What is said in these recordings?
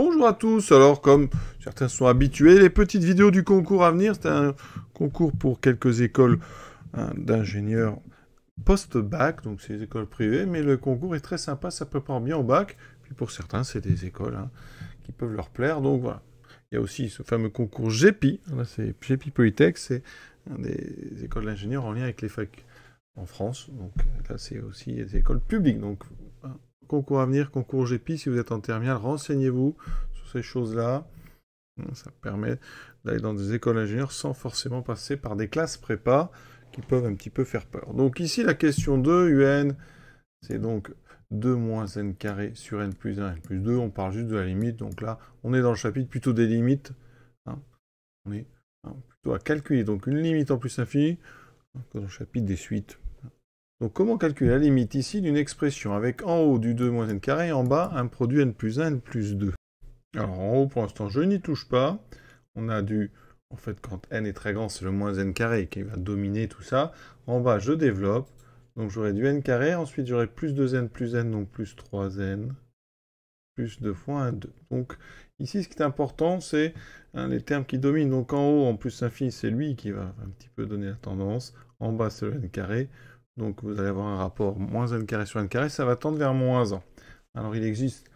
Bonjour à tous, alors comme certains sont habitués, les petites vidéos du concours à venir, c'est un concours pour quelques écoles d'ingénieurs post-bac, donc c'est des écoles privées, mais le concours est très sympa, ça prépare bien au bac, puis pour certains c'est des écoles qui peuvent leur plaire, donc voilà. Il y a aussi ce fameux concours GEPI, là c'est GEPI Polytech, c'est des écoles d'ingénieurs en lien avec les facs en France, donc là c'est aussi des écoles publiques, donc concours à venir, concours GEPI, si vous êtes en terminale, renseignez-vous sur ces choses-là. Ça permet d'aller dans des écoles d'ingénieurs sans forcément passer par des classes prépa qui peuvent un petit peu faire peur. Donc ici, la question 2, UN, c'est donc 2 moins n carré sur n plus 1, n plus 2. On parle juste de la limite. Donc là, on est dans le chapitre plutôt des limites. On est plutôt à calculer. Donc une limite en plus infini, dans le chapitre des suites. Donc comment calculer la limite ici d'une expression avec en haut du 2 moins n carré et en bas un produit n plus 1, n plus 2. Alors en haut pour l'instant je n'y touche pas. On a en fait quand n est très grand c'est le moins n carré qui va dominer tout ça. En bas je développe. Donc j'aurai du n carré, ensuite j'aurai plus 2n plus n, donc plus 3n, plus 2 fois 1, 2. Donc ici ce qui est important c'est les termes qui dominent. Donc en haut en plus infini c'est lui qui va un petit peu donner la tendance. En bas c'est le n carré. Donc vous allez avoir un rapport moins n carré sur n carré, ça va tendre vers moins 1. Alors il existe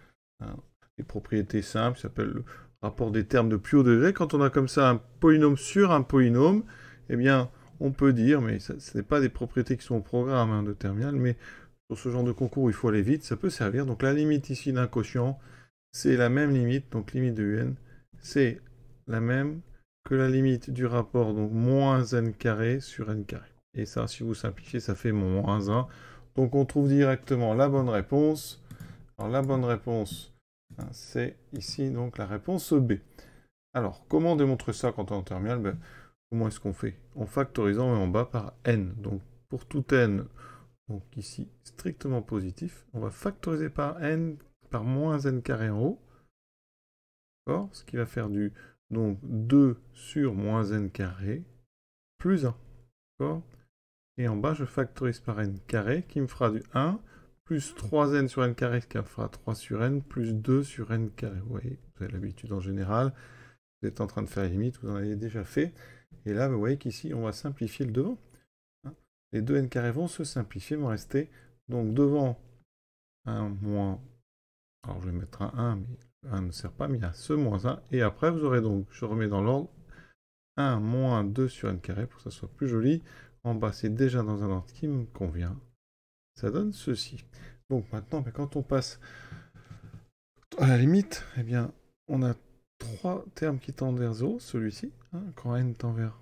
des propriétés simples, qui s'appellent le rapport des termes de plus haut degré. Quand on a comme ça un polynôme sur un polynôme, eh bien on peut dire, mais ce n'est pas des propriétés qui sont au programme de terminal, mais sur ce genre de concours où il faut aller vite, ça peut servir. Donc la limite ici d'un quotient, c'est la même limite, donc limite de un, c'est la même que la limite du rapport, donc moins n carré sur n carré. Et ça, si vous simplifiez, ça fait moins 1. Donc on trouve directement la bonne réponse. Alors la bonne réponse, c'est ici donc la réponse B. Alors, comment on démontre ça quand on est en terminale? Comment est-ce qu'on fait? En factorisant en bas par n. Donc pour tout n, donc ici strictement positif, on va factoriser par n, par moins n carré en haut. D'accord? Ce qui va faire du donc 2 sur moins n carré plus 1. D'accord? Et en bas, je factorise par n carré, qui me fera du 1, plus 3n sur n carré, qui me fera 3 sur n, plus 2 sur n carré. Vous voyez, vous avez l'habitude en général. Vous êtes en train de faire les limites, vous en avez déjà fait. Et là, vous voyez qu'ici, on va simplifier le devant. Les 2 n carré vont se simplifier, vont rester donc devant 1 moins... Alors, je vais mettre un 1, mais 1 ne sert pas, mais il y a ce moins 1. Et après, vous aurez donc, je remets dans l'ordre, 1 moins 2 sur n carré, pour que ça soit plus joli. En bas, c'est déjà dans un ordre qui me convient. Ça donne ceci. Donc maintenant, quand on passe à la limite, eh bien, on a 3 termes qui tendent vers 0, celui-ci. Quand n tend vers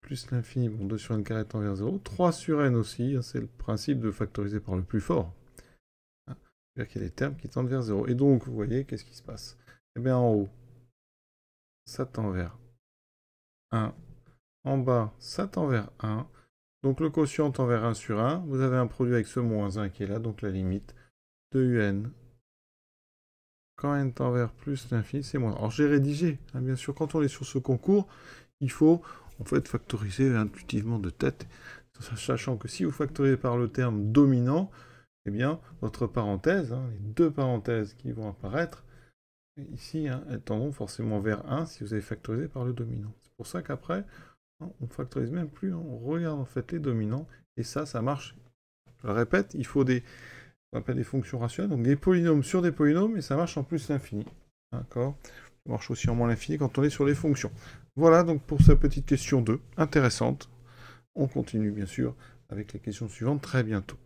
plus l'infini, bon, 2 sur n carré tend vers 0. 3 sur n aussi, c'est le principe de factoriser par le plus fort. C'est-à-dire qu'il y a des termes qui tendent vers 0. Et donc, vous voyez, qu'est-ce qui se passe? Eh bien, en haut, ça tend vers 1. En bas, ça tend vers 1. Donc le quotient tend vers 1 sur 1. Vous avez un produit avec ce moins 1 qui est là, donc la limite de un. Quand n tend vers plus l'infini, c'est moins 1. Alors j'ai rédigé, bien sûr, quand on est sur ce concours, il faut en fait factoriser intuitivement de tête, sachant que si vous factorisez par le terme dominant, eh bien votre parenthèse, les deux parenthèses qui vont apparaître, ici, elles tendront forcément vers 1 si vous avez factorisé par le dominant. C'est pour ça qu'après, on factorise même plus, on regarde en fait les dominants, et ça marche. Je le répète, il faut on appelle des fonctions rationnelles, donc des polynômes sur des polynômes, et ça marche en plus l'infini. D'accord? Ça marche aussi en moins l'infini quand on est sur les fonctions. Voilà donc pour cette petite question 2, intéressante. On continue bien sûr avec les questions suivantes très bientôt.